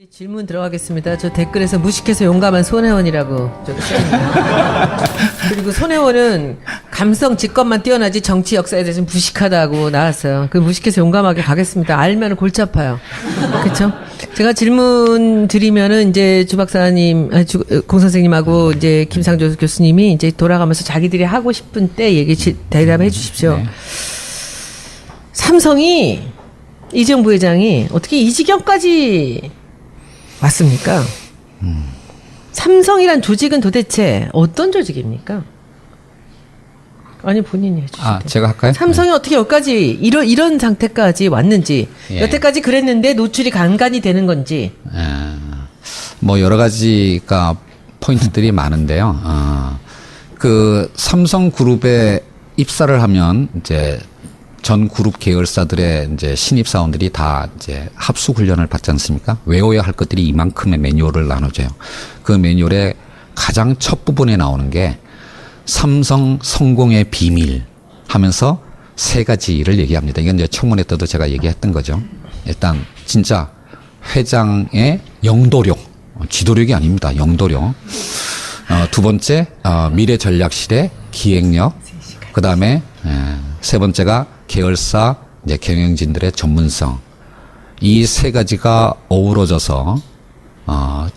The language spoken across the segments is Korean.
질문 들어가겠습니다. 저 댓글에서 무식해서 용감한 손혜원이라고 저기 써있네요. 그리고 손혜원은 감성 직관만 뛰어나지 정치 역사에 대해서 무식하다고 나왔어요. 그 무식해서 용감하게 가겠습니다. 알면 골치 아파요. 그렇죠? 제가 질문 드리면은 이제 주 박사님, 공 선생님하고 이제 김상조 교수님이 이제 돌아가면서 자기들이 하고 싶은 때 대답해 주십시오. 네. 삼성이 이재용 부회장이 어떻게 이 지경까지 왔습니까? 삼성이란 조직은 도대체 어떤 조직입니까? 아니 본인이 해주시죠. 제가 할까요? 삼성이 어떻게 여기까지 이런 상태까지 왔는지, 예. 여태까지 그랬는데 노출이 간간이 되는 건지. 뭐 여러 가지가 포인트들이 많은데요. 그 삼성그룹에 입사를 하면 이제 전 그룹 계열사들의 이제 신입 사원들이 다 이제 합숙 훈련을 받지 않습니까? 외워야 할 것들이 이만큼의 매뉴얼을 나눠줘요. 그 매뉴얼의 가장 첫 부분에 나오는 게 삼성 성공의 비밀 하면서 세 가지를 얘기합니다. 이건 이제 청문회 때도 제가 얘기했던 거죠. 일단 진짜 회장의 영도력, 지도력이 아닙니다. 영도력. 두 번째 미래 전략실의 기획력. 그 다음에 세 번째가 계열사 이제 경영진들의 전문성. 이 세 가지가 어우러져서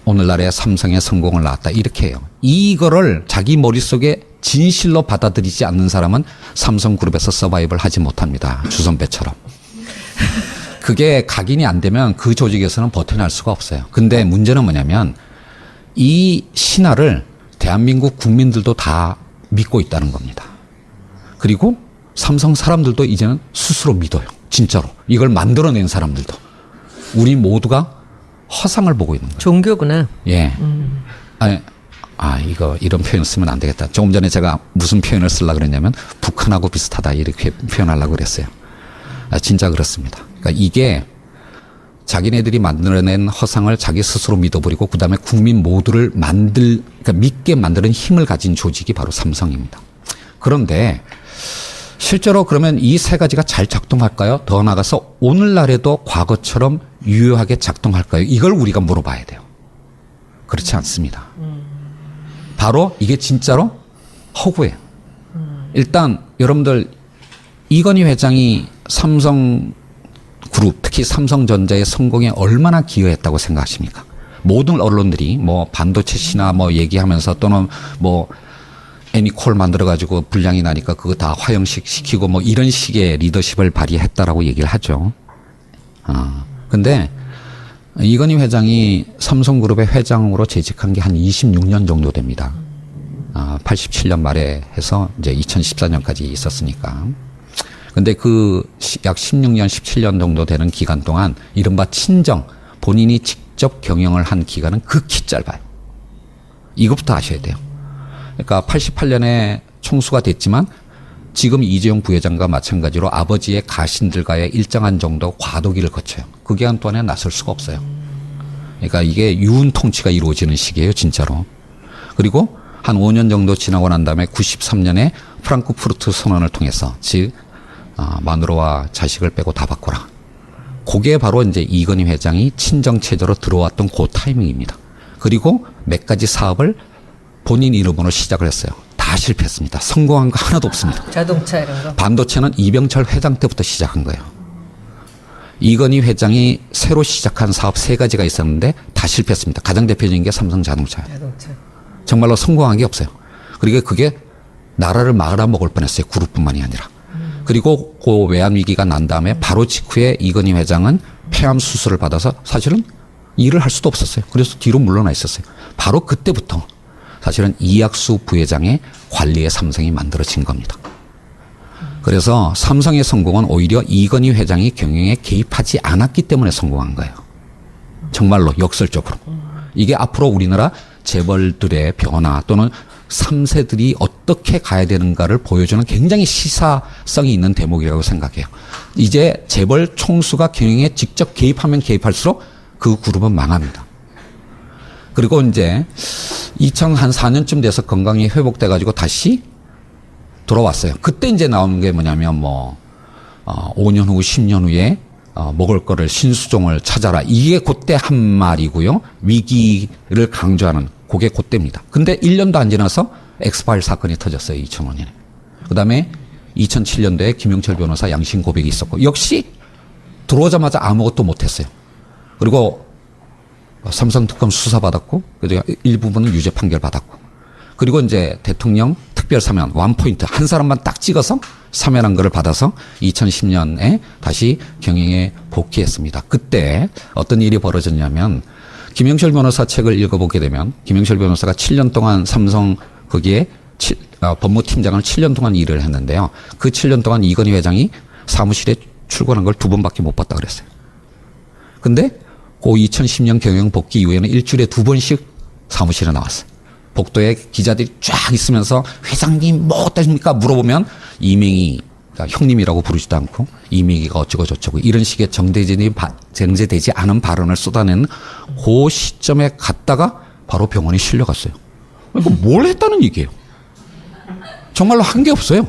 오늘날의 삼성의 성공을 낳았다 이렇게 해요. 이거를 자기 머릿속에 진실로 받아들이지 않는 사람은 삼성그룹에서 서바이벌 하지 못합니다. 주선배처럼. 그게 각인이 안 되면 그 조직에서는 버텨낼 수가 없어요. 근데 문제는 뭐냐면 이 신화를 대한민국 국민들도 다 믿고 있다는 겁니다. 그리고 삼성 사람들도 이제는 스스로 믿어요. 진짜로. 이걸 만들어낸 사람들도. 우리 모두가 허상을 보고 있는 거예요. 종교구나. 예. 이런 표현 쓰면 안 되겠다. 조금 전에 제가 무슨 표현을 쓰려고 그랬냐면 북한하고 비슷하다 이렇게 표현하려고 그랬어요. 진짜 그렇습니다. 그러니까 이게 자기네들이 만들어낸 허상을 자기 스스로 믿어버리고 그 다음에 국민 모두를 그러니까 믿게 만드는 힘을 가진 조직이 바로 삼성입니다. 그런데 실제로 그러면 이 세 가지가 잘 작동할까요? 더 나아가서 오늘날에도 과거처럼 유효하게 작동할까요? 이걸 우리가 물어봐야 돼요. 그렇지 않습니다. 바로 이게 진짜로 허구예요. 일단 여러분들 이건희 회장이 삼성그룹, 특히 삼성전자의 성공에 얼마나 기여했다고 생각하십니까? 모든 언론들이 뭐 반도체 신화 뭐 얘기하면서 또는 뭐 애니콜 만들어가지고 불량이 나니까 그거 다 화형식 시키고 뭐 이런 식의 리더십을 발휘했다라고 얘기를 하죠. 근데 이건희 회장이 삼성그룹의 회장으로 재직한 게 한 26년 정도 됩니다. 87년 말에 해서 이제 2014년까지 있었으니까. 근데 그 약 16년, 17년 정도 되는 기간 동안 이른바 친정, 본인이 직접 경영을 한 기간은 극히 짧아요. 이것부터 아셔야 돼요. 그러니까 88년에 총수가 됐지만 지금 이재용 부회장과 마찬가지로 아버지의 가신들과의 일정한 정도 과도기를 거쳐요. 그 기간 동안에 나설 수가 없어요. 그러니까 이게 유운 통치가 이루어지는 시기예요, 진짜로. 그리고 한 5년 정도 지나고 난 다음에 93년에 프랑크푸르트 선언을 통해서 즉 마누라와 자식을 빼고 다 바꿔라. 그게 바로 이제 이건희 회장이 친정 체제로 들어왔던 그 타이밍입니다. 그리고 몇 가지 사업을 본인 이름으로 시작을 했어요. 다 실패했습니다. 성공한 거 하나도 없습니다. 자동차 이런 거. 반도체는 이병철 회장 때부터 시작한 거예요. 이건희 회장이 새로 시작한 사업 세 가지가 있었는데 다 실패했습니다. 가장 대표적인 게 삼성자동차예요. 자동차. 정말로 성공한 게 없어요. 그리고 그게 나라를 말아먹을 뻔했어요. 그룹뿐만이 아니라. 그리고 그 외환위기가 난 다음에 바로 직후에 이건희 회장은 폐암 수술을 받아서 사실은 일을 할 수도 없었어요. 그래서 뒤로 물러나 있었어요. 바로 그때부터 사실은 이학수 부회장의 관리의 삼성이 만들어진 겁니다. 그래서 삼성의 성공은 오히려 이건희 회장이 경영에 개입하지 않았기 때문에 성공한 거예요. 정말로 역설적으로. 이게 앞으로 우리나라 재벌들의 변화 또는 3세들이 어떻게 가야 되는가를 보여주는 굉장히 시사성이 있는 대목이라고 생각해요. 이제 재벌 총수가 경영에 직접 개입하면 개입할수록 그 그룹은 망합니다. 그리고 이제 2004년쯤 돼서 건강이 회복돼가지고 다시 돌아왔어요. 그때 이제 나오는 게 뭐냐면 5년 후, 10년 후에 먹을 거를 신수종을 찾아라. 이게 그때 한 말이고요. 위기를 강조하는 그게 그때입니다. 근데 1년도 안 지나서 엑스파일 사건이 터졌어요. 2005년에. 그다음에 2007년도에 김영철 변호사 양심 고백이 있었고 역시 들어오자마자 아무것도 못했어요. 그리고 삼성 특검 수사받았고 그리고 일부분은 유죄 판결 받았고 그리고 이제 대통령 특별 사면 원포인트 한 사람만 딱 찍어서 사면한 거를 받아서 2010년에 다시 경영에 복귀했습니다. 그때 어떤 일이 벌어졌냐면 김영철 변호사 책을 읽어보게 되면 김영철 변호사가 7년 동안 삼성 거기에 법무팀장을 7년 동안 일을 했는데요. 그 7년 동안 이건희 회장이 사무실에 출근한 걸 2번밖에 못 봤다 그랬어요. 근데 그 2010년 경영 복귀 이후에는 일주일에 2번씩 사무실에 나왔어요. 복도에 기자들이 쫙 있으면서 회장님 뭐 어떠십니까 물어보면 이명희 그러니까 형님이라고 부르지도 않고 이명희가 어쩌고 저쩌고 이런 식의 정제되지 않은 발언을 쏟아내는 그 시점에 갔다가 바로 병원에 실려갔어요. 이거 뭘 했다는 얘기예요. 정말로 한 게 없어요.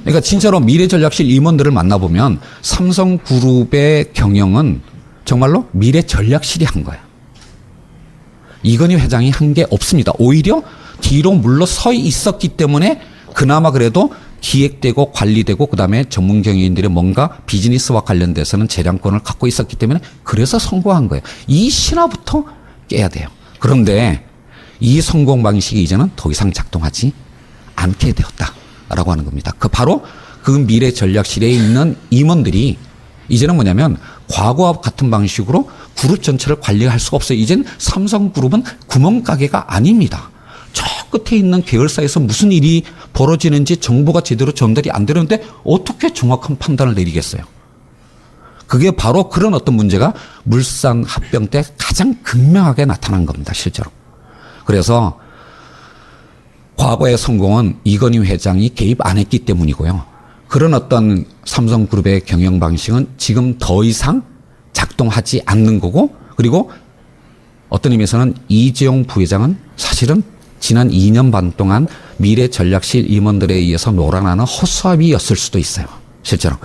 그러니까 진짜로 미래전략실 임원들을 만나보면 삼성그룹의 경영은 정말로 미래전략실이 한 거야. 이건희 회장이 한 게 없습니다. 오히려 뒤로 물러서 있었기 때문에 그나마 그래도 기획되고 관리되고 그다음에 전문 경영인들이 뭔가 비즈니스와 관련돼서는 재량권을 갖고 있었기 때문에 그래서 성공한 거예요. 이 신화부터 깨야 돼요. 그런데 이 성공 방식이 이제는 더 이상 작동하지 않게 되었다라고 하는 겁니다. 바로 그 미래 전략실에 있는 임원들이 이제는 뭐냐면 과거와 같은 방식으로 그룹 전체를 관리할 수가 없어요. 이젠 삼성그룹은 구멍가게가 아닙니다. 저 끝에 있는 계열사에서 무슨 일이 벌어지는지 정보가 제대로 전달이 안 되는데 어떻게 정확한 판단을 내리겠어요. 그게 바로 그런 어떤 문제가 물산 합병 때 가장 극명하게 나타난 겁니다. 실제로. 그래서 과거의 성공은 이건희 회장이 개입 안 했기 때문이고요. 그런 어떤 삼성그룹의 경영 방식은 지금 더 이상 작동하지 않는 거고 그리고 어떤 의미에서는 이재용 부회장은 사실은 지난 2년 반 동안 미래전략실 임원들에 의해서 놀아나는 허수아비였을 수도 있어요. 실제로.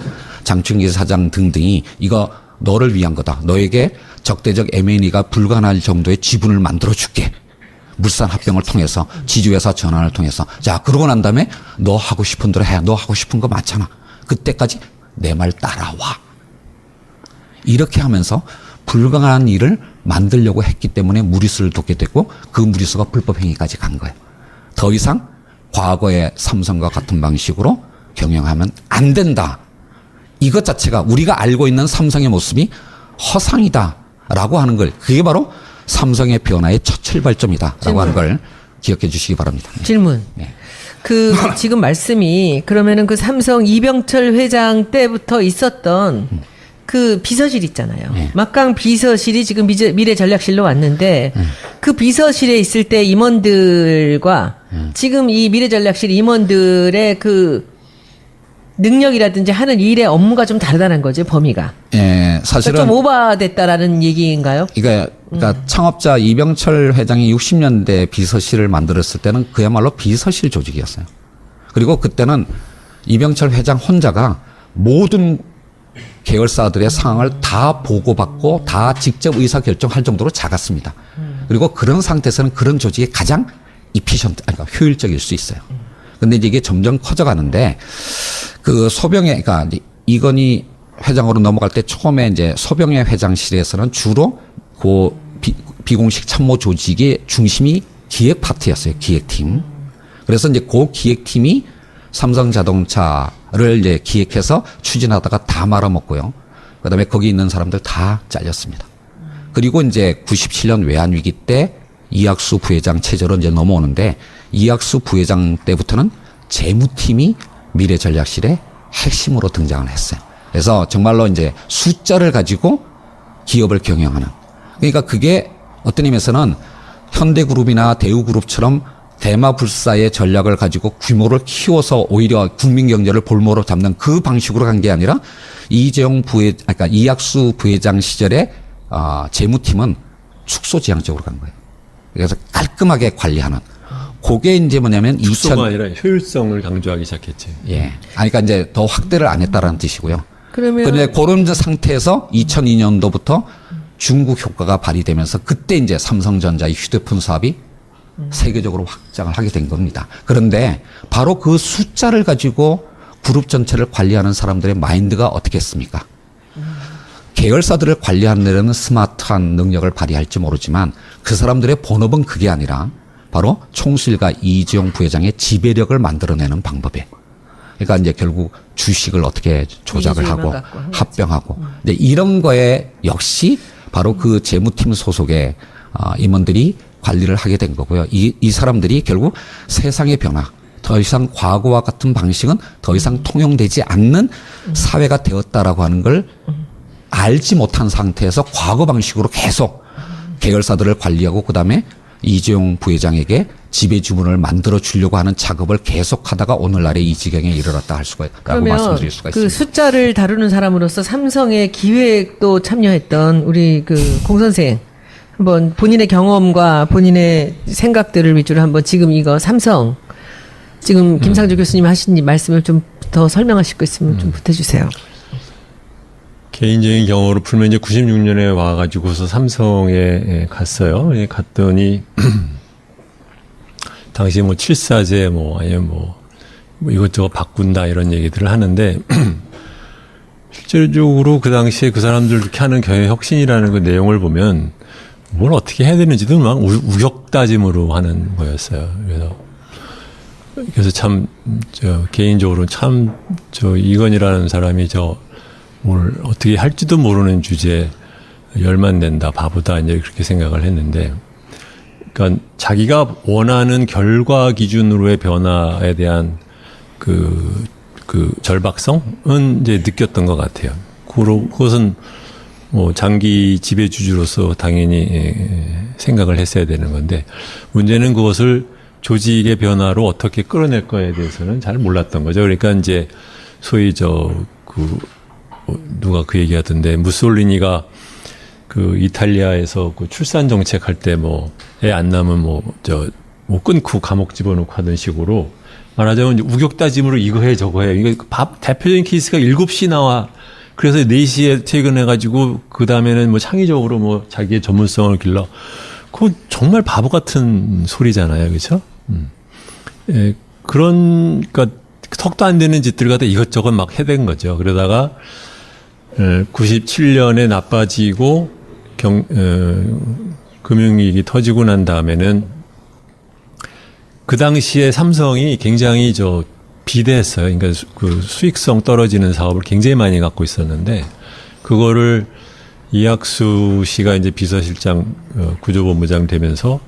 장충기 사장 등등이 이거 너를 위한 거다. 너에게 적대적 M&A가 불가능할 정도의 지분을 만들어줄게. 물산 합병을 통해서 지주회사 전환을 통해서 자 그러고 난 다음에 너 하고 싶은 대로 해. 너 하고 싶은 거 많잖아. 그때까지 내 말 따라와. 이렇게 하면서 불가능한 일을 만들려고 했기 때문에 무리수를 뒀게 됐고 그 무리수가 불법 행위까지 간 거예요. 더 이상 과거의 삼성과 같은 방식으로 경영하면 안 된다. 이것 자체가 우리가 알고 있는 삼성의 모습이 허상이다라고 하는 걸 그게 바로 삼성의 변화의 첫 출발점이다라고 하는 걸 기억해 주시기 바랍니다. 질문. 네. 지금 말씀이 그러면은 그 삼성 이병철 회장 때부터 있었던 그 비서실 있잖아요. 네. 막강 비서실이 지금 미래전략실로 왔는데 그 비서실에 있을 때 임원들과 지금 이 미래전략실 임원들의 그 능력이라든지 하는 일의 업무가 좀 다르다는 거죠, 범위가. 예, 사실은 그러니까 좀 오버됐다라는 얘기인가요? 그러니까 창업자 이병철 회장이 60년대 비서실을 만들었을 때는 그야말로 비서실 조직이었어요. 그리고 그때는 이병철 회장 혼자가 모든 계열사들의 상황을 다 보고받고 다 직접 의사결정할 정도로 작았습니다. 그리고 그런 상태에서는 그런 조직이 가장 그러니까 효율적일 수 있어요. 근데 이제 이게 점점 커져가는데 그 소병회, 그러니까 이건희 회장으로 넘어갈 때 처음에 이제 소병회 회장실에서는 주로 그 비공식 참모 조직의 중심이 기획 파트였어요. 기획팀. 그래서 이제 그 기획팀이 삼성자동차를 이제 기획해서 추진하다가 다 말아먹고요. 그다음에 거기 있는 사람들 다 잘렸습니다. 그리고 이제 97년 외환위기 때 이학수 부회장 체제로 이제 넘어오는데 이학수 부회장 때부터는 재무팀이 미래전략실의 핵심으로 등장을 했어요. 그래서 정말로 이제 숫자를 가지고 기업을 경영하는. 그러니까 그게 어떤 의미에서는 현대그룹이나 대우그룹처럼 대마불사의 전략을 가지고 규모를 키워서 오히려 국민경제를 볼모로 잡는 그 방식으로 간 게 아니라 그러니까 이학수 부회장 시절에 재무팀은 축소지향적으로 간 거예요. 그래서 깔끔하게 관리하는. 그게 이제 뭐냐면 축소가 아니라 효율성을 강조하기 시작했지. 예. 그러니까 이제 더 확대를 안 했다라는 뜻이고요. 그러면 그런 상태에서 2002년도부터 중국 효과가 발휘되면서 그때 이제 삼성전자의 휴대폰 사업이 세계적으로 확장을 하게 된 겁니다. 그런데 바로 그 숫자를 가지고 그룹 전체를 관리하는 사람들의 마인드가 어떻겠습니까? 계열사들을 관리하는 데는 스마트한 능력을 발휘할지 모르지만 그 사람들의 본업은 그게 아니라 바로 총수일가 이재용 부회장의 지배력을 만들어내는 방법이에요. 그러니까 이제 결국 주식을 어떻게 조작을 하고 합병하고 근데 이런 거에 역시 바로 그 재무팀 소속의 임원들이 관리를 하게 된 거고요. 이 사람들이 결국 세상의 변화, 더 이상 과거와 같은 방식은 더 이상 통용되지 않는 사회가 되었다라고 하는 걸 알지 못한 상태에서 과거 방식으로 계속 계열사들을 관리하고 그다음에 이재용 부회장에게 지배주문을 만들어 주려고 하는 작업을 계속하다가 오늘날의 이 지경에 이르렀다 할 수가 있다고 말씀드릴 수가 그 있습니다. 숫자를 다루는 사람으로서 삼성의 기획도 참여했던 우리 그 공 선생 한번 본인의 경험과 본인의 생각들을 위주로 한번 지금 이거 삼성 지금 김상조 교수님 하신 말씀을 좀 더 설명하실 거 있으면 좀 보태주세요. 개인적인 경우로 풀면 이제 96년에 와가지고서 삼성에 갔어요. 갔더니 당시에 뭐 7사제 아니면 뭐 이것저것 바꾼다 이런 얘기들을 하는데 실질적으로 그 당시에 그 사람들 이렇게 하는 경영혁신이라는 그 내용을 보면 뭘 어떻게 해야 되는지도 막 우격다짐으로 하는 거였어요. 그래서 참 개인적으로 참 이건희라는 사람이 뭘 어떻게 할지도 모르는 주제에 열만 낸다, 바보다, 이제 그렇게 생각을 했는데, 그러니까 자기가 원하는 결과 기준으로의 변화에 대한 그 절박성은 이제 느꼈던 것 같아요. 그것은 뭐 장기 지배주주로서 당연히 생각을 했어야 되는 건데, 문제는 그것을 조직의 변화로 어떻게 끌어낼 거에 대해서는 잘 몰랐던 거죠. 그러니까 이제 소위 누가 그 얘기하던데 무솔리니가 그 이탈리아에서 그 출산 정책 할 때 애 안 낳으면 끊고 감옥 집어넣고 하던 식으로 말하자면 우격다짐으로 이거 해 저거 해. 이거 대표적인 케이스가 7시 나와. 그래서 4시에 퇴근해가지고 그 다음에는 창의적으로 자기의 전문성을 길러. 그거 정말 바보 같은 소리잖아요, 그렇죠? 예, 그러니까 턱도 안 되는 짓들 갖다 이것저것 막 해댄 거죠. 그러다가 97년에 나빠지고 금융위기 터지고 난 다음에는 그 당시에 삼성이 굉장히 비대했어요. 그러니까 그 수익성 떨어지는 사업을 굉장히 많이 갖고 있었는데 그거를 이학수 씨가 이제 비서실장 구조본부장 되면서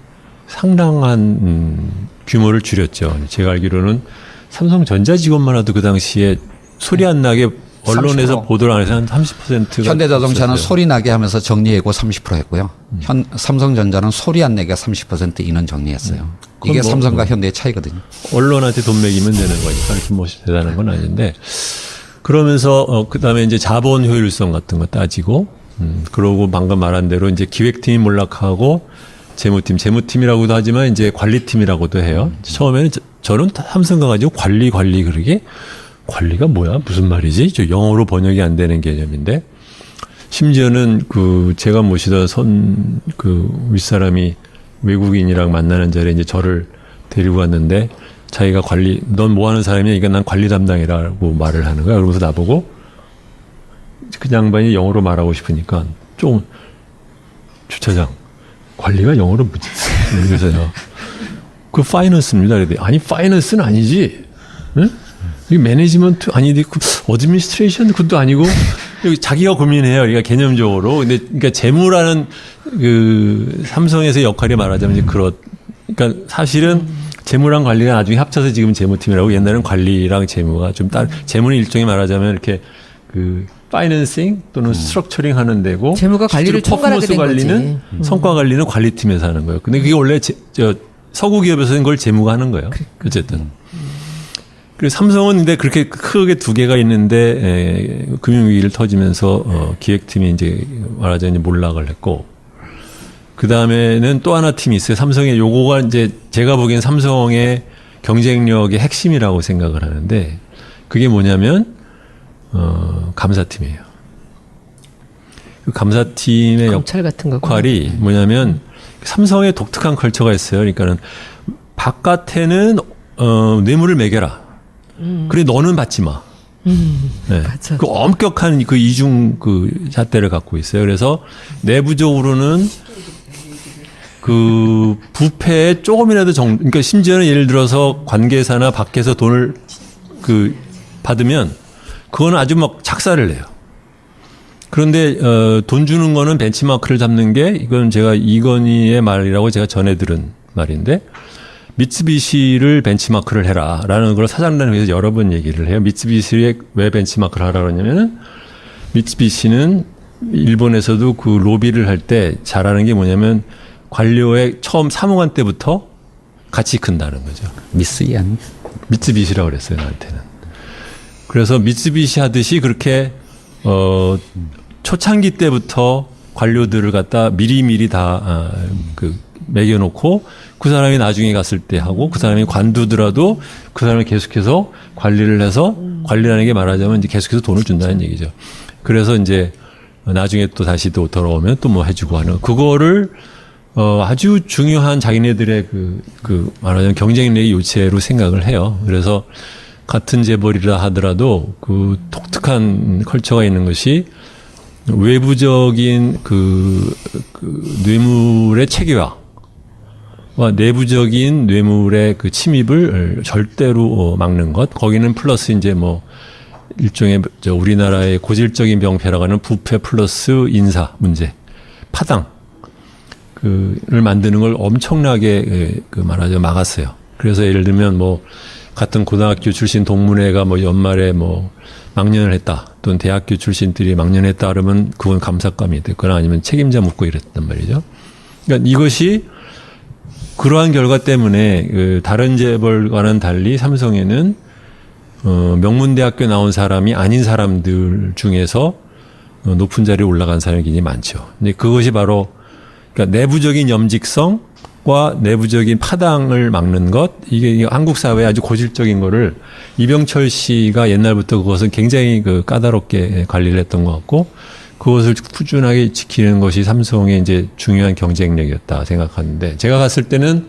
상당한 규모를 줄였죠. 제가 알기로는 삼성전자 직원만 해도 그 당시에 소리 안 나게 언론에서 30%. 보도를 안 해서 한 30%가 현대자동차는 없었어요. 소리 나게 하면서 정리해고 30% 했고요. 삼성전자는 소리 안 내게 30% 인원 정리했어요. 이게 그건 삼성과 현대의 차이거든요. 언론한테 돈 매기면 되는 거니까 이렇게 대단한 건 아닌데 그러면서 그다음에 이제 자본 효율성 같은 거 따지고 그러고 방금 말한 대로 이제 기획팀이 몰락하고 재무팀이라고도 하지만 이제 관리팀이라고도 해요. 처음에는 저는 삼성 가가지고 관리 그러게 관리가 뭐야? 무슨 말이지? 저 영어로 번역이 안 되는 개념인데 심지어는 제가 모시던 윗사람이 외국인이랑 만나는 자리에 이제 저를 데리고 왔는데 자기가 넌 뭐 하는 사람이야? 그러니까 난 관리 담당이라고 말을 하는 거야. 그러면서 나보고 그 양반이 영어로 말하고 싶으니까 주차장 관리가 영어로 뭐지? 그래서요. 그 파이낸스입니다. 그랬더니 아니 파이낸스는 아니지. 응? 이 매니지먼트 아니지. 어드미니스트레이션 그것도 아니고 자기가 고민해요. 그러니까 개념적으로. 근데 그러니까 재무라는 삼성에서의 역할이 말하자면 이제 그러니까 사실은 재무랑 관리가 나중에 합쳐서 지금 재무팀이라고 옛날에는 관리랑 재무가 좀 재무는 일종의 말하자면 이렇게 파이낸싱 또는 스트럭처링 하는 데고 재무가 관리를 총괄하게 된 관리는 거지. 성과 관리는 관리팀에서 하는 거예요. 근데 그게 원래 서구 기업에서는 그걸 재무가 하는 거예요. 어쨌든. 그리고 삼성은 근데 그렇게 크게 두 개가 있는데 금융위기를 터지면서 기획팀이 이제 말하자면 몰락을 했고 그 다음에는 또 하나 팀이 있어요. 삼성의 요거가 이제 제가 보기엔 삼성의 경쟁력의 핵심이라고 생각을 하는데 그게 뭐냐면 감사팀이에요. 그 감사팀의 검찰 같은 거구나. 역할이 뭐냐면 삼성의 독특한 컬처가 있어요. 그러니까는 바깥에는 뇌물을 매겨라. 그래 너는 받지 마. 네. 맞아. 그 엄격한 그 이중 그 잣대를 갖고 있어요. 그래서 내부적으로는 그 부패에 조금이라도 그러니까 심지어는 예를 들어서 관계사나 밖에서 돈을 그 받으면 그거는 아주 막 작사를 내요. 그런데 돈 주는 거는 벤치마크를 잡는 게 이건 제가 이건희의 말이라고 제가 전해 들은 말인데 미쓰비시를 벤치마크를 해라라는 걸 사장단에서 여러 번 얘기를 해요. 미쓰비시에 왜 벤치마크를 하라 그러냐면은 미쓰비시는 일본에서도 그 로비를 할 때 잘하는 게 뭐냐면 관료의 처음 사무관 때부터 같이 큰다는 거죠. 미쓰이안. 미쓰비시라고 그랬어요, 나한테는. 그래서 미쓰비시 하듯이 그렇게 초창기 때부터 관료들을 갖다 미리미리 다 매겨놓고 그 사람이 나중에 갔을 때 하고 그 사람이 관두더라도 그 사람이 계속해서 관리를 해서 관리라는 게 말하자면 이제 계속해서 돈을 준다는 얘기죠. 그래서 이제 나중에 또 다시 또 돌아오면 또 뭐 해주고 하는 그거를 아주 중요한 자기네들의 그 말하자면 경쟁력의 요체로 생각을 해요. 그래서 같은 재벌이라 하더라도 그 독특한 컬처가 있는 것이 외부적인 그 뇌물의 체계화와 내부적인 뇌물의 그 침입을 절대로 막는 것. 거기는 플러스 이제 뭐 일종의 우리나라의 고질적인 병폐라고 하는 부패 플러스 인사 문제, 파당 를 만드는 걸 엄청나게 그 말하자면 막았어요. 그래서 예를 들면 뭐 같은 고등학교 출신 동문회가 뭐 연말에 뭐 망년을 했다. 또는 대학교 출신들이 망년했다 그러면 그건 감사감이 됐거나 아니면 책임자 묻고 이랬단 말이죠. 그러니까 이것이 그러한 결과 때문에 그 다른 재벌과는 달리 삼성에는 명문대학교 나온 사람이 아닌 사람들 중에서 높은 자리에 올라간 사람이 굉장히 많죠. 근데 그것이 바로 그러니까 내부적인 염직성과 내부적인 파당을 막는 것, 이게 한국 사회의 아주 고질적인 거를 이병철 씨가 옛날부터 그것은 굉장히 그 까다롭게 관리를 했던 것 같고, 그것을 꾸준하게 지키는 것이 삼성의 이제 중요한 경쟁력이었다 생각하는데, 제가 갔을 때는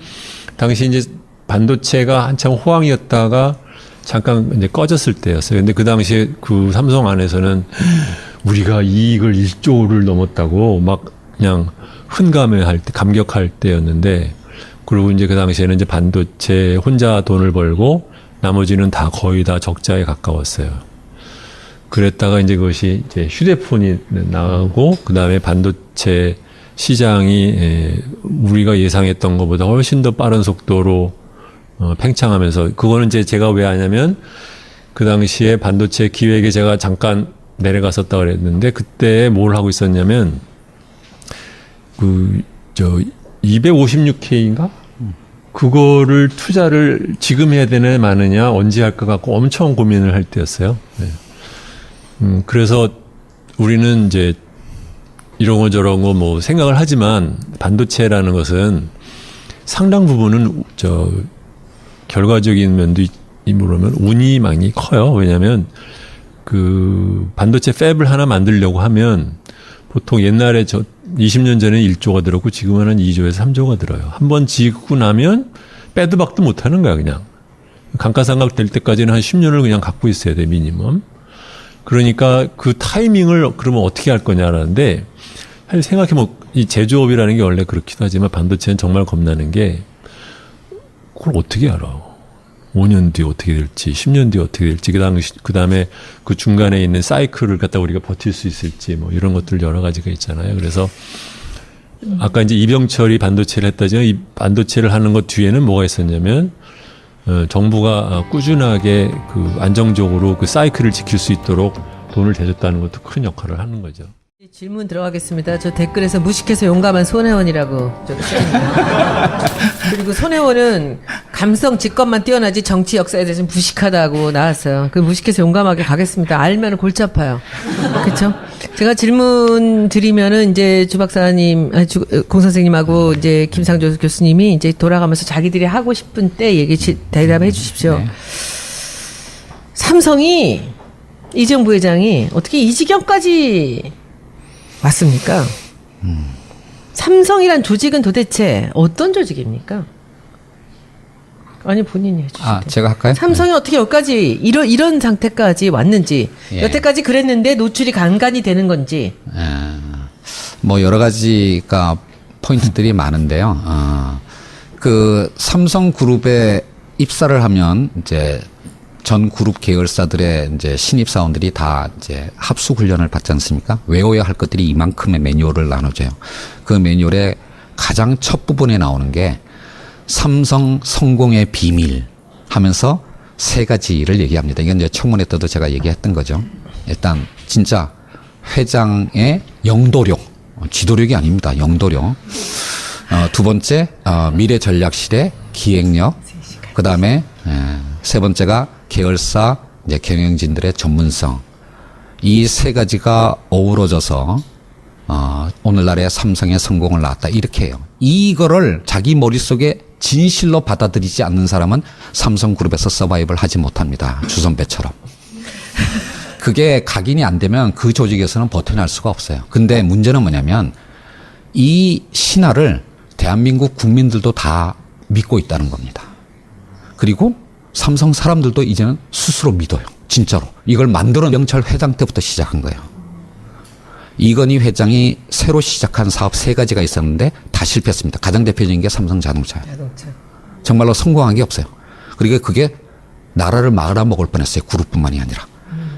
당시 이제 반도체가 한참 호황이었다가 잠깐 이제 꺼졌을 때였어요. 근데 그 당시에 그 삼성 안에서는 우리가 이익을 1조를 넘었다고 막 그냥 흥감해할 때, 감격할 때였는데, 그리고 이제 그 당시에는 이제 반도체 혼자 돈을 벌고 나머지는 다 거의 다 적자에 가까웠어요. 그랬다가 이제 그것이 이제 휴대폰이 나가고, 그 다음에 반도체 시장이 우리가 예상했던 것보다 훨씬 더 빠른 속도로 팽창하면서, 그거는 이제 제가 왜 아냐면 그 당시에 반도체 기획에 제가 잠깐 내려갔었다 그랬는데, 그때 뭘 하고 있었냐면 256K인가? 그거를 투자를 지금 해야 되나 마느냐, 언제 할까 갖고 엄청 고민을 할 때였어요. 네. 그래서 우리는 이제 이런 거 저런 거 뭐 생각을 하지만 반도체라는 것은 상당 부분은 결과적인 면도 모르면 운이 많이 커요. 왜냐하면 그 반도체 팹을 하나 만들려고 하면 보통 옛날에 20년 전에 1조가 들었고 지금은 한 2조에서 3조가 들어요. 한번 짓고 나면 빼도 박도 못 하는 거야, 그냥. 감가상각 될 때까지는 한 10년을 그냥 갖고 있어야 돼, 미니멈. 그러니까 그 타이밍을 그러면 어떻게 할 거냐라는데, 생각해보면 이 제조업이라는 게 원래 그렇기도 하지만 반도체는 정말 겁나는 게 그걸 어떻게 알아? 5년 뒤에 어떻게 될지, 10년 뒤에 어떻게 될지, 그 다음에 그 중간에 있는 사이클을 갖다 우리가 버틸 수 있을지, 뭐 이런 것들 여러 가지가 있잖아요. 그래서 아까 이제 이병철이 반도체를 했다지만 이 반도체를 하는 것 뒤에는 뭐가 있었냐면, 정부가 꾸준하게 그 안정적으로 그 사이클을 지킬 수 있도록 돈을 대줬다는 것도 큰 역할을 하는 거죠. 질문 들어가겠습니다. 저 댓글에서 무식해서 용감한 손혜원이라고 저기 써있네요. 그리고 손혜원은 감성 직관만 뛰어나지 정치 역사에 대해서는 무식하다고 나왔어요. 그 무식해서 용감하게 가겠습니다. 알면 골치 아파요. 그렇죠? 제가 질문 드리면은 이제 주 박사님, 공 선생님하고 이제 김상조 교수님이 이제 돌아가면서 자기들이 하고 싶은 때 대답해 주십시오. 네. 삼성이 이재용 부회장이 어떻게 이 지경까지 왔습니까? 삼성이란 조직은 도대체 어떤 조직입니까? 아니 본인이 해주세요. 아, 제가 할까요? 삼성이 어떻게 여기까지 이런 상태까지 왔는지 예. 여태까지 그랬는데 노출이 간간이 되는 건지. 뭐 여러 가지가 포인트들이 많은데요. 그 삼성그룹에 입사를 하면 이제 전 그룹 계열사들의 이제 신입 사원들이 다 이제 합숙 훈련을 받지 않습니까? 외워야 할 것들이 이만큼의 매뉴얼을 나눠줘요. 그 매뉴얼의 가장 첫 부분에 나오는 게 삼성 성공의 비밀 하면서 세 가지를 얘기합니다. 이건 이제 청문회 때도 제가 얘기했던 거죠. 일단 진짜 회장의 영도력, 지도력이 아닙니다. 영도력. 두 번째 미래 전략실의 기획력. 그 다음에 세 번째가 계열사 이제 경영진들의 전문성. 이 세 가지가 어우러져서 오늘날의 삼성의 성공을 낳았다. 이렇게 해요. 이거를 자기 머릿속에 진실로 받아들이지 않는 사람은 삼성그룹에서 서바이벌 하지 못합니다. 주선배처럼. 그게 각인이 안 되면 그 조직에서는 버텨낼 수가 없어요. 근데 문제는 뭐냐면 이 신화를 대한민국 국민들도 다 믿고 있다는 겁니다. 그리고 삼성 사람들도 이제는 스스로 믿어요. 진짜로. 이걸 만들어 명철 회장 때부터 시작한 거예요. 이건희 회장이 새로 시작한 사업 세 가지가 있었는데 다 실패했습니다. 가장 대표적인 게 삼성 자동차예요. 정말로 성공한 게 없어요. 그리고 그게 나라를 말아먹을 뻔했어요. 그룹뿐만이 아니라.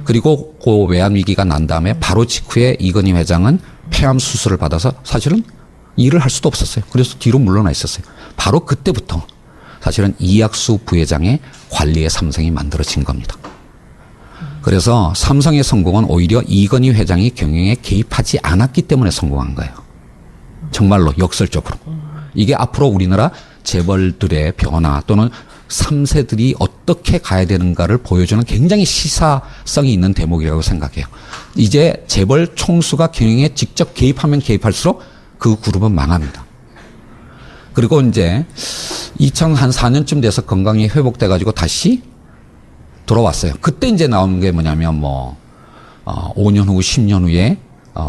그리고 그 외환 위기가 난 다음에 바로 직후에 이건희 회장은 폐암 수술을 받아서 사실은 일을 할 수도 없었어요. 그래서 뒤로 물러나 있었어요. 바로 그때부터 사실은 이학수 부회장의 관리의 삼성이 만들어진 겁니다. 그래서 삼성의 성공은 오히려 이건희 회장이 경영에 개입하지 않았기 때문에 성공한 거예요. 정말로 역설적으로. 이게 앞으로 우리나라 재벌들의 변화 또는 3세들이 어떻게 가야 되는가를 보여주는 굉장히 시사성이 있는 대목이라고 생각해요. 이제 재벌 총수가 경영에 직접 개입하면 개입할수록 그 그룹은 망합니다. 그리고 이제 2004년쯤 돼서 건강이 회복돼 가지고 다시 돌아왔어요. 그때 이제 나오는 게 뭐냐면 5년 후, 10년 후에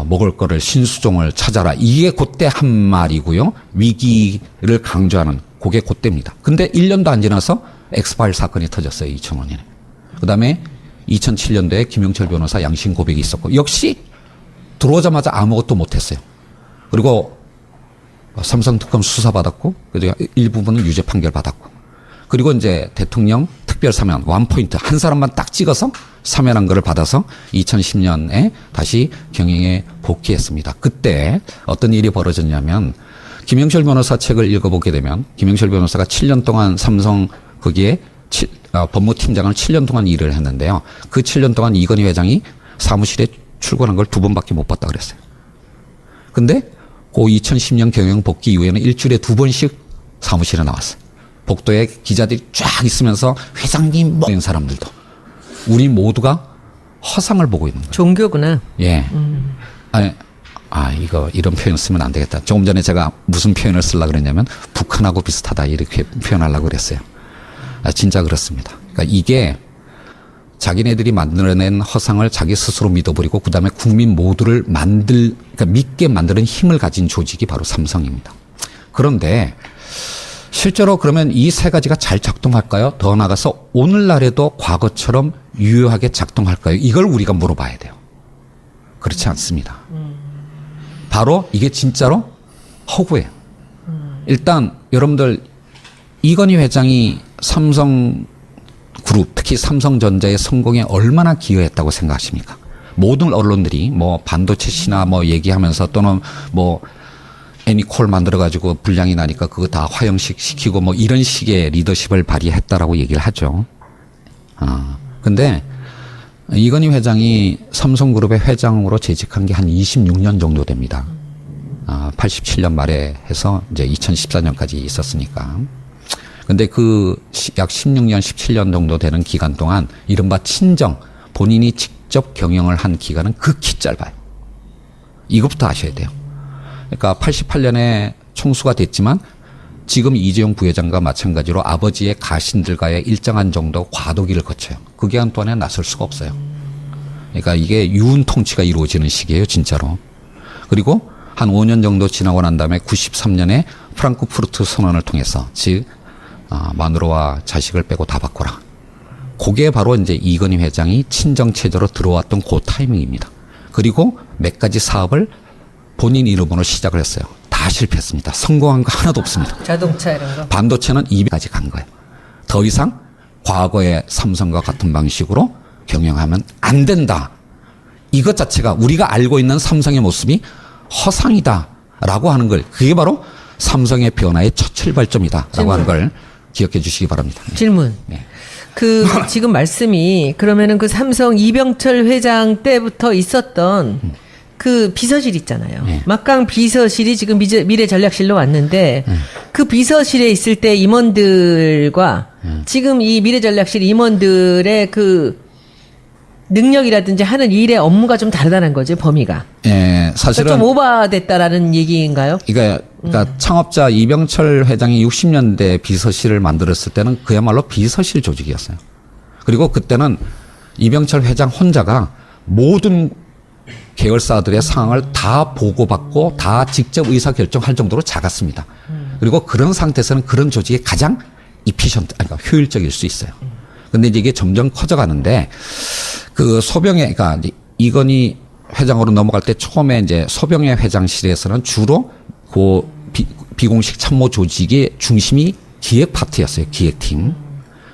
먹을 거를 신수종을 찾아라. 이게 그때 한 말이고요. 위기를 강조하는 그게 그때입니다. 근데 1년도 안 지나서 엑스파일 사건이 터졌어요. 2005년에. 그다음에 2007년도에 김영철 변호사 양심 고백이 있었고 역시 들어오자마자 아무것도 못했어요. 그리고 삼성 특검 수사받았고 그리고 일부분은 유죄 판결 받았고 그리고 이제 대통령 특별 사면 원포인트 한 사람만 딱 찍어서 사면한 거를 받아서 2010년에 다시 경영에 복귀했습니다. 그때 어떤 일이 벌어졌냐면 김영철 변호사 책을 읽어보게 되면 김영철 변호사가 7년 동안 삼성 거기에 법무팀장을 7년 동안 일을 했는데요. 그 7년 동안 이건희 회장이 사무실에 출근한 걸 2번밖에 못 봤다 그랬어요. 근데 그 2010년 경영 복귀 이후에는 일주일에 2번씩 사무실에 나왔어요. 복도에 기자들이 쫙 있으면서 회장님 뭐 이런 사람들도 우리 모두가 허상을 보고 있는 거예요. 종교구나. 예. 이런 표현 쓰면 안 되겠다. 조금 전에 제가 무슨 표현을 쓰려고 그랬냐면 북한하고 비슷하다 이렇게 표현하려고 그랬어요. 진짜 그렇습니다. 그러니까 이게 자기네들이 만들어낸 허상을 자기 스스로 믿어버리고 그다음에 국민 모두를 그러니까 믿게 만드는 힘을 가진 조직이 바로 삼성입니다. 그런데 실제로 그러면 이 세 가지가 잘 작동할까요? 더 나아가서 오늘날에도 과거처럼 유효하게 작동할까요? 이걸 우리가 물어봐야 돼요. 그렇지 않습니다. 바로 이게 진짜로 허구예요. 일단 여러분들 이건희 회장이 삼성그룹 특히 삼성전자의 성공에 얼마나 기여했다고 생각하십니까? 모든 언론들이 뭐 반도체 신화 뭐 얘기하면서 또는 뭐 애니콜 만들어가지고 불량이 나니까 그거 다 화형식 시키고 뭐 이런 식의 리더십을 발휘했다라고 얘기를 하죠. 근데 이건희 회장이 삼성그룹의 회장으로 재직한 게 한 26년 정도 됩니다. 87년 말에 해서 이제 2014년까지 있었으니까. 근데 그 약 16년, 17년 정도 되는 기간 동안 이른바 친정, 본인이 직접 경영을 한 기간은 극히 짧아요. 이것부터 아셔야 돼요. 그러니까 88년에 총수가 됐지만 지금 이재용 부회장과 마찬가지로 아버지의 가신들과의 일정한 정도 과도기를 거쳐요. 그 기간 동안에 나설 수가 없어요. 그러니까 이게 유운 통치가 이루어지는 시기예요, 진짜로. 그리고 한 5년 정도 지나고 난 다음에 93년에 프랑크푸르트 선언을 통해서 즉 마누라와 자식을 빼고 다 바꿔라. 그게 바로 이제 이건희 회장이 친정 체제로 들어왔던 그 타이밍입니다. 그리고 몇 가지 사업을 본인 이름으로 시작을 했어요. 다 실패했습니다. 성공한 거 하나도 없습니다. 자동차 이런 거. 반도체는 200까지 간 거예요. 더 이상 과거의 삼성과 같은 방식으로 경영하면 안 된다. 이것 자체가 우리가 알고 있는 삼성의 모습이 허상이다라고 하는 걸, 그게 바로 삼성의 변화의 첫 출발점이다라고 하는 걸 기억해 주시기 바랍니다. 질문. 네. 그 지금 말씀이 그러면은 그 삼성 이병철 회장 때부터 있었던 그 비서실 있잖아요. 네. 막강 비서실이 지금 미래전략실로 왔는데 그 비서실에 있을 때 임원들과 지금 이 미래전략실 임원들의 그 능력이라든지 하는 일의 업무가 좀 다르다는 거죠, 범위가. 예, 사실은 좀 오버됐다라는 얘기인가요? 그러니까 창업자 이병철 회장이 60년대 비서실을 만들었을 때는 그야말로 비서실 조직이었어요. 그리고 그때는 이병철 회장 혼자가 모든 계열사들의 상황을 다 보고받고 다 직접 의사결정할 정도로 작았습니다. 그리고 그런 상태에서는 그런 조직이 가장 그러니까 효율적일 수 있어요. 근데 이게 점점 커져가는데 그 소병회, 그러니까 이건희 회장으로 넘어갈 때 처음에 이제 소병회 회장실에서는 주로 그 비공식 참모 조직의 중심이 기획 파트였어요. 기획팀.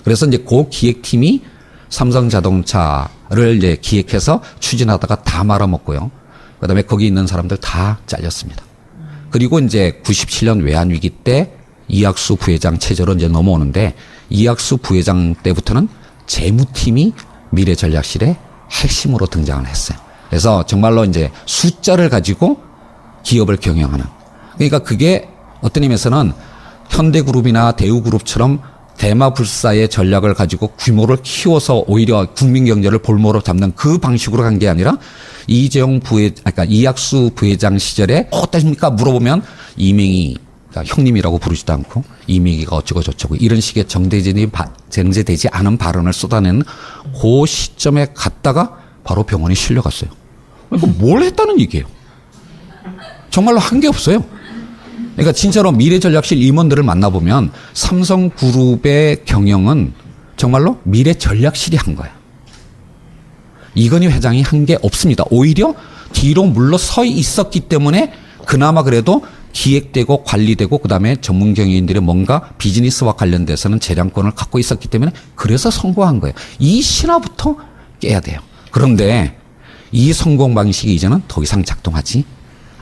그래서 이제 그 기획팀이 삼성자동차를 이제 기획해서 추진하다가 다 말아먹고요. 그다음에 거기 있는 사람들 다 잘렸습니다. 그리고 이제 97년 외환위기 때 이학수 부회장 체제로 이제 넘어오는데 이학수 부회장 때부터는 재무팀이 미래전략실의 핵심으로 등장을 했어요. 그래서 정말로 이제 숫자를 가지고 기업을 경영하는. 그러니까 그게 어떤 의미에서는 현대그룹이나 대우그룹처럼 대마불사의 전략을 가지고 규모를 키워서 오히려 국민경제를 볼모로 잡는 그 방식으로 간 게 아니라 그러니까 이학수 부회장 시절에 어떻습니까? 물어보면 이명희, 그러니까 형님이라고 부르지도 않고 이명희가 어쩌고 저쩌고 이런 식의 정제되지 않은 발언을 쏟아내는 그 시점에 갔다가 바로 병원에 실려갔어요. 그러니까 뭘 했다는 얘기예요. 정말로 한 게 없어요. 그러니까 진짜로 미래전략실 임원들을 만나보면 삼성그룹의 경영은 정말로 미래전략실이 한 거예요. 이건희 회장이 한 게 없습니다. 오히려 뒤로 물러서 있었기 때문에 그나마 그래도 기획되고 관리되고 그다음에 전문 경영인들의 뭔가 비즈니스와 관련돼서는 재량권을 갖고 있었기 때문에 그래서 성공한 거예요. 이 신화부터 깨야 돼요. 그런데 이 성공 방식이 이제는 더 이상 작동하지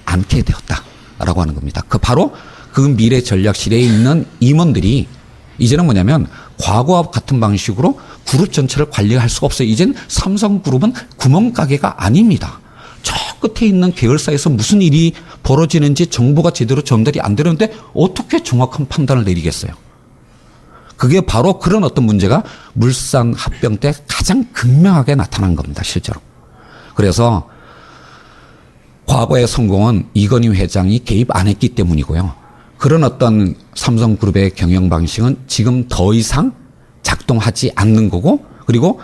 않게 되었다라고 하는 겁니다. 바로 그 미래 전략실에 있는 임원들이 이제는 뭐냐면 과거와 같은 방식으로 그룹 전체를 관리할 수가 없어요. 이젠 삼성그룹은 구멍가게가 아닙니다. 저 끝에 있는 계열사에서 무슨 일이 벌어지는지 정보가 제대로 전달이 안 되는데 어떻게 정확한 판단을 내리겠어요? 그게 바로 그런 어떤 문제가 물산 합병 때 가장 극명하게 나타난 겁니다, 실제로. 그래서 과거의 성공은 이건희 회장이 개입 안 했기 때문이고요. 그런 어떤 삼성그룹의 경영 방식은 지금 더 이상 작동하지 않는 거고, 그리고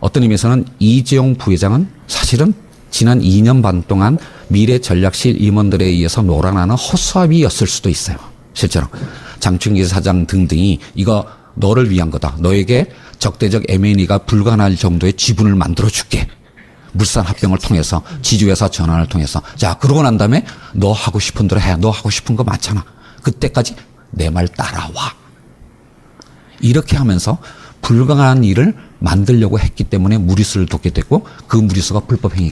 어떤 의미에서는 이재용 부회장은 사실은 지난 2년 반 동안 미래전략실 임원들에 의해서 놀아나는 헛수합이었을 수도 있어요. 실제로. 장충기 사장 등등이 이거 너를 위한 거다. 너에게 적대적 M&A가 불가능할 정도의 지분을 만들어줄게. 물산 합병을 통해서 지주회사 전환을 통해서 자 그러고 난 다음에 너 하고 싶은 대로 해. 너 하고 싶은 거 많잖아. 그때까지 내 말 따라와. 이렇게 하면서 불가능한 일을 만들려고 했기 때문에 무리수를 뒀게 됐고 그 무리수가 불법 행위.